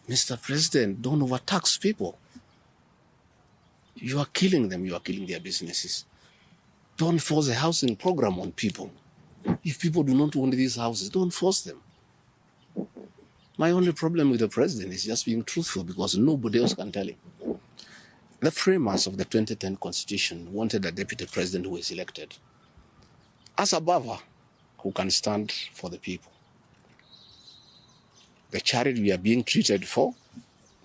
Mr. President, don't overtax people. You are killing them. You are killing their businesses. Don't force a housing program on people. If people do not want these houses, don't force them. My only problem with the president is just being truthful because nobody else can tell him. The framers of the 2010 Constitution wanted a deputy president who is elected as a buffer who can stand for the people. The charity we are being treated for,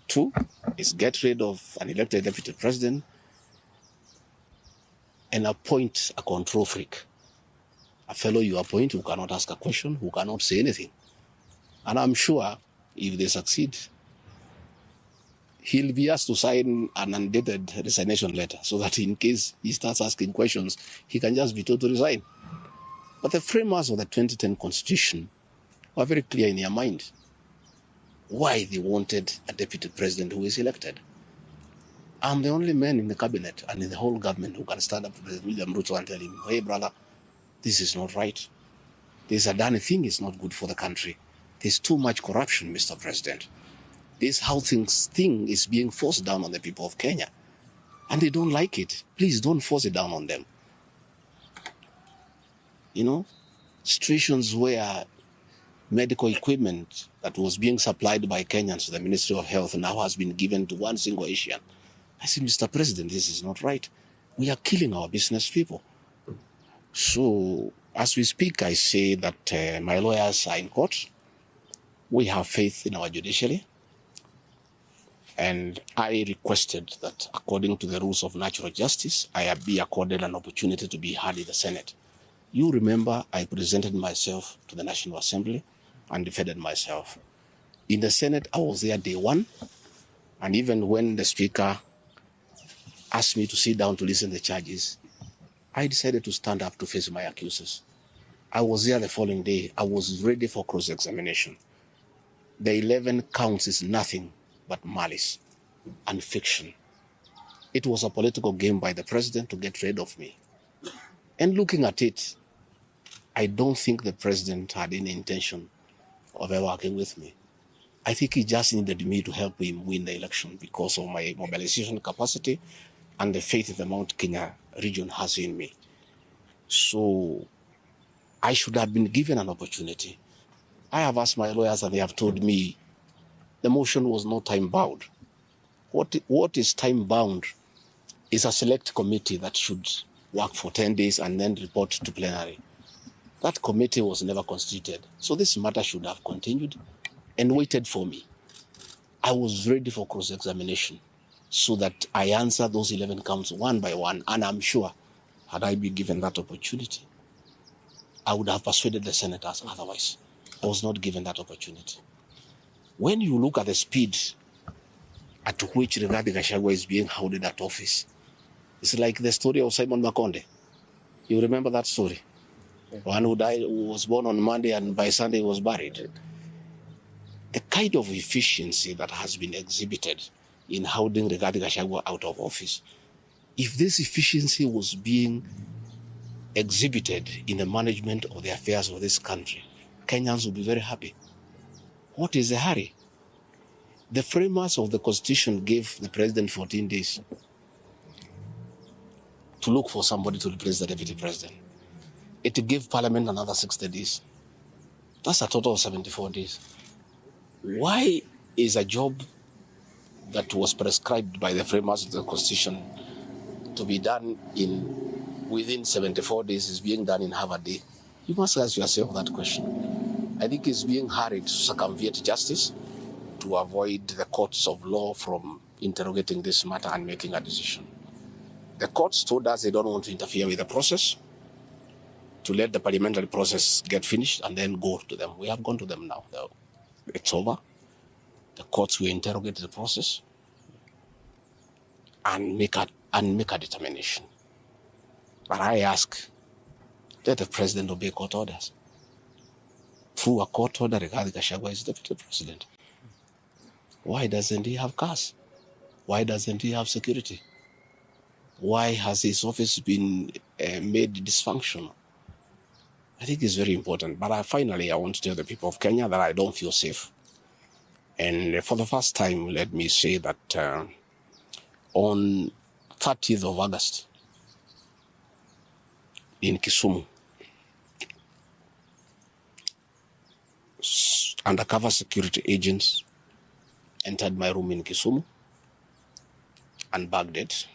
two, is get rid of an elected deputy president and appoint a control freak. A fellow you appoint who cannot ask a question, who cannot say anything. And I'm sure if they succeed, he'll be asked to sign an undated resignation letter so that in case he starts asking questions, he can just be told to resign. But the framers of the 2010 Constitution were very clear in their mind why they wanted a deputy president who is elected. I'm the only man in the cabinet and in the whole government who can stand up to President William Rutu and tell him, hey, brother, this is not right. This Adani thing is not good for the country. There's too much corruption, Mr. President. This housing thing is being forced down on the people of Kenya. And they don't like it. Please don't force it down on them. You know, situations where medical equipment that was being supplied by Kenyans to the Ministry of Health now has been given to one single Asian. I say, Mr. President, this is not right. We are killing our business people. So, as we speak, I say that my lawyers are in court. We have faith in our judiciary. And I requested that, according to the rules of natural justice, I be accorded an opportunity to be heard in the Senate. You remember I presented myself to the National Assembly and defended myself. In the Senate, I was there day one. And even when the Speaker asked me to sit down to listen to the charges, I decided to stand up to face my accusers. I was there the following day. I was ready for cross-examination. The 11 counts is nothing but malice and fiction. It was a political game by the president to get rid of me. And looking at it, I don't think the president had any intention of ever working with me. I think he just needed me to help him win the election because of my mobilization capacity and the faith the Mount Kenya region has in me. So I should have been given an opportunity. I have asked my lawyers and they have told me the motion was not time-bound. What is time-bound is a select committee that should work for 10 days and then report to plenary. That committee was never constituted. So this matter should have continued and waited for me. I was ready for cross-examination so that I answer those 11 counts one by one. And I'm sure, had I been given that opportunity, I would have persuaded the senators otherwise. I was not given that opportunity. When you look at the speed at which Rigathi Gachagua is being held in that office, it's like the story of Simon Makonde. You remember that story? One who died, who was born on Monday and by Sunday was buried. The kind of efficiency that has been exhibited in holding Rigathi Gachagua out of office, if this efficiency was being exhibited in the management of the affairs of this country, Kenyans would be very happy. What is the hurry? The framers of the Constitution gave the president 14 days to look for somebody to replace the deputy president. It gave Parliament another 60 days. That's a total of 74 days. Why is a job that was prescribed by the framers of the Constitution to be done within 74 days is being done in half a day? You must ask yourself that question. I think it's being hurried to circumvent justice to avoid the courts of law from interrogating this matter and making a decision. The courts told us they don't want to interfere with the process, to let the parliamentary process get finished and then go to them. We have gone to them now. It's over. The courts will interrogate the process and make a determination. But I ask, let the president obey court orders. Through a court order, Rigathi Gachagua is deputy president. Why doesn't he have cars? Why doesn't he have security? Why has his office been made dysfunctional? I think it's very important. But finally, I want to tell the people of Kenya that I don't feel safe. And for the first time, let me say that on 30th of August in Kisumu, undercover security agents entered my room in Kisumu and bagged it.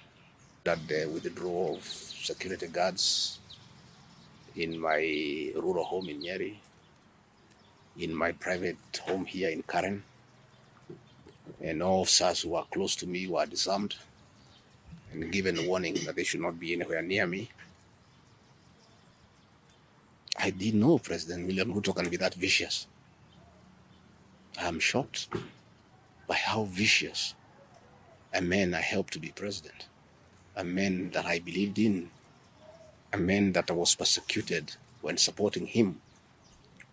That the withdrawal of security guards in my rural home in Nyeri, in my private home here in Karen, and all officers who are close to me were disarmed and given a warning that they should not be anywhere near me. I didn't know President William Ruto can be that vicious. I am shocked by how vicious a man I helped to be president, a man that I believed in, a man that I was persecuted when supporting him,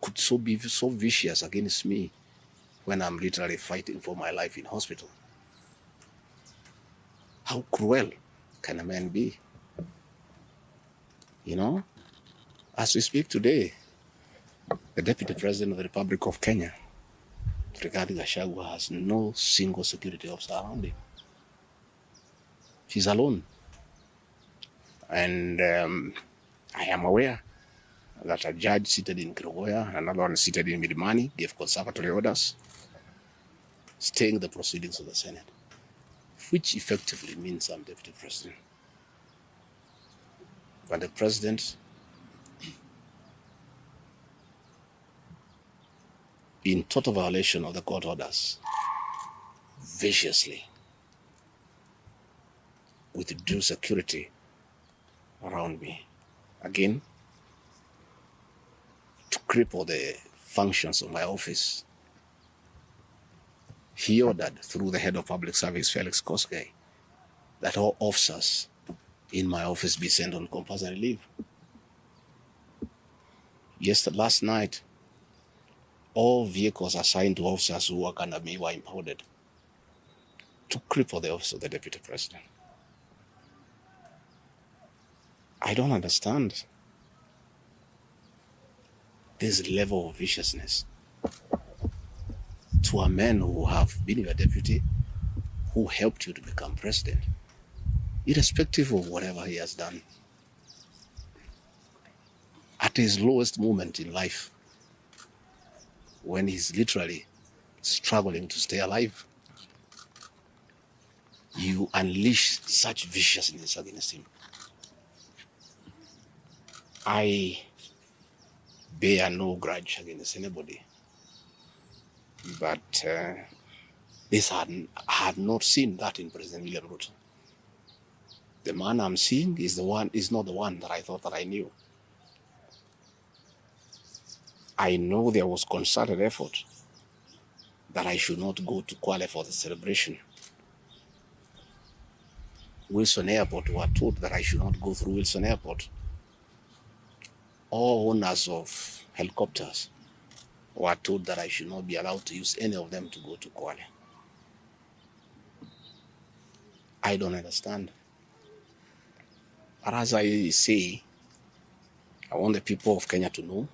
could be so vicious against me when I'm literally fighting for my life in hospital. How cruel can a man be? You know, as we speak today, the Deputy President of the Republic of Kenya, regarding Gachagua, has no single security officer around him. She's alone. And I am aware that a judge seated in Kutoboa and another one seated in Milimani gave conservatory orders staying the proceedings of the Senate, which effectively means I'm Deputy President. But the President, in total violation of the court orders, viciously withdrew security around me. Again, to cripple the functions of my office. He ordered through the head of public service, Felix Koskei, that all officers in my office be sent on compulsory leave. Last night, all vehicles assigned to officers who work under me were impounded to cripple the office of the Deputy President. I don't understand this level of viciousness to a man who have been your deputy, who helped you to become president, irrespective of whatever he has done. At his lowest moment in life, when he's literally struggling to stay alive, you unleash such viciousness against him. I bear no grudge against anybody, but I had not seen that in President William Ruto. The man I'm seeing is not the one that I thought that I knew. I know there was concerted effort that I should not go to Kwale for the celebration. Wilson Airport were told that I should not go through Wilson Airport. All owners of helicopters were told that I should not be allowed to use any of them to go to Kwale. I don't understand. But as I say, I want the people of Kenya to know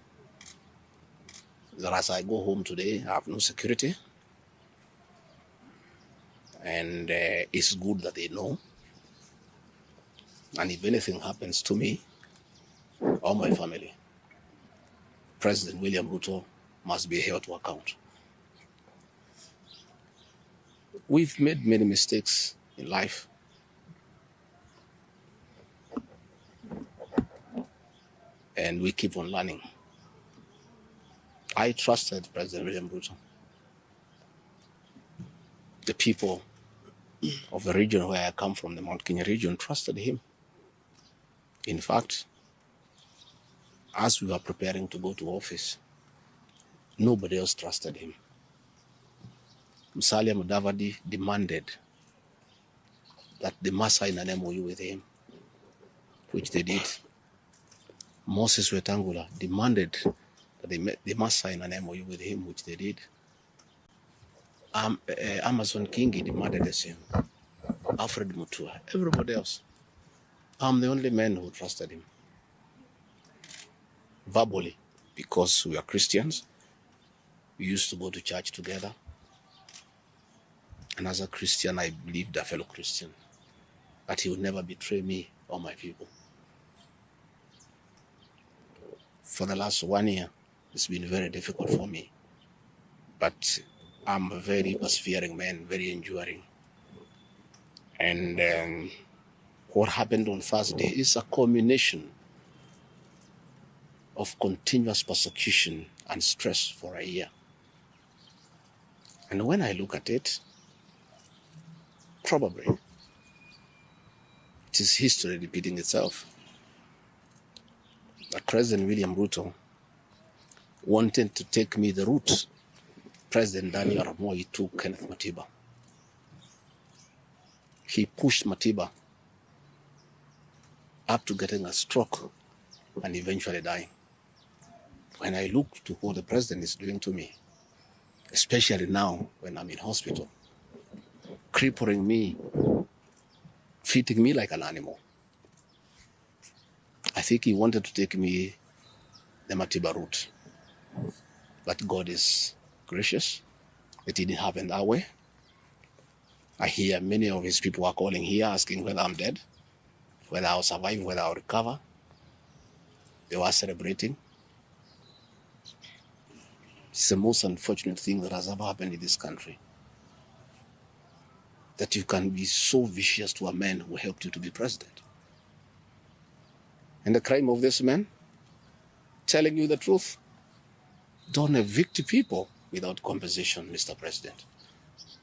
that as I go home today, I have no security. And it's good that they know. And if anything happens to me or my family, President William Ruto must be held to account. We've made many mistakes in life. And we keep on learning. I trusted President William Ruto. The people of the region where I come from, the Mount Kenya region, trusted him. In fact, as we were preparing to go to office, nobody else trusted him. Musalia Mudavadi demanded that they must sign an MOU with him, which they did. Moses Wetangula demanded that they must sign an MOU with him, which they did. Amazon Kingi demanded the same. Alfred Mutua, everybody else. I'm the only man who trusted him. Verbally, because we are Christians, we used to go to church together. And as a Christian, I believed a fellow Christian that he would never betray me or my people. For the last 1 year, it's been very difficult for me. But I'm a very persevering man, very enduring. And what happened on Thursday is a culmination of continuous persecution and stress for a year. And when I look at it, probably it is history repeating itself. That President William Rutu wanted to take me the route President Daniel Arap Moi took Kenneth Matiba. He pushed Matiba up to getting a stroke and eventually dying. When I look to what the president is doing to me, especially now when I'm in hospital, crippling me, treating me like an animal, I think he wanted to take me the Matiba route. But God is gracious. It didn't happen that way. I hear many of his people are calling here asking whether I'm dead, whether I'll survive, whether I'll recover. They were celebrating. It's the most unfortunate thing that has ever happened in this country. That you can be so vicious to a man who helped you to be president. And the crime of this man, telling you the truth, don't evict people without compensation, Mr. President.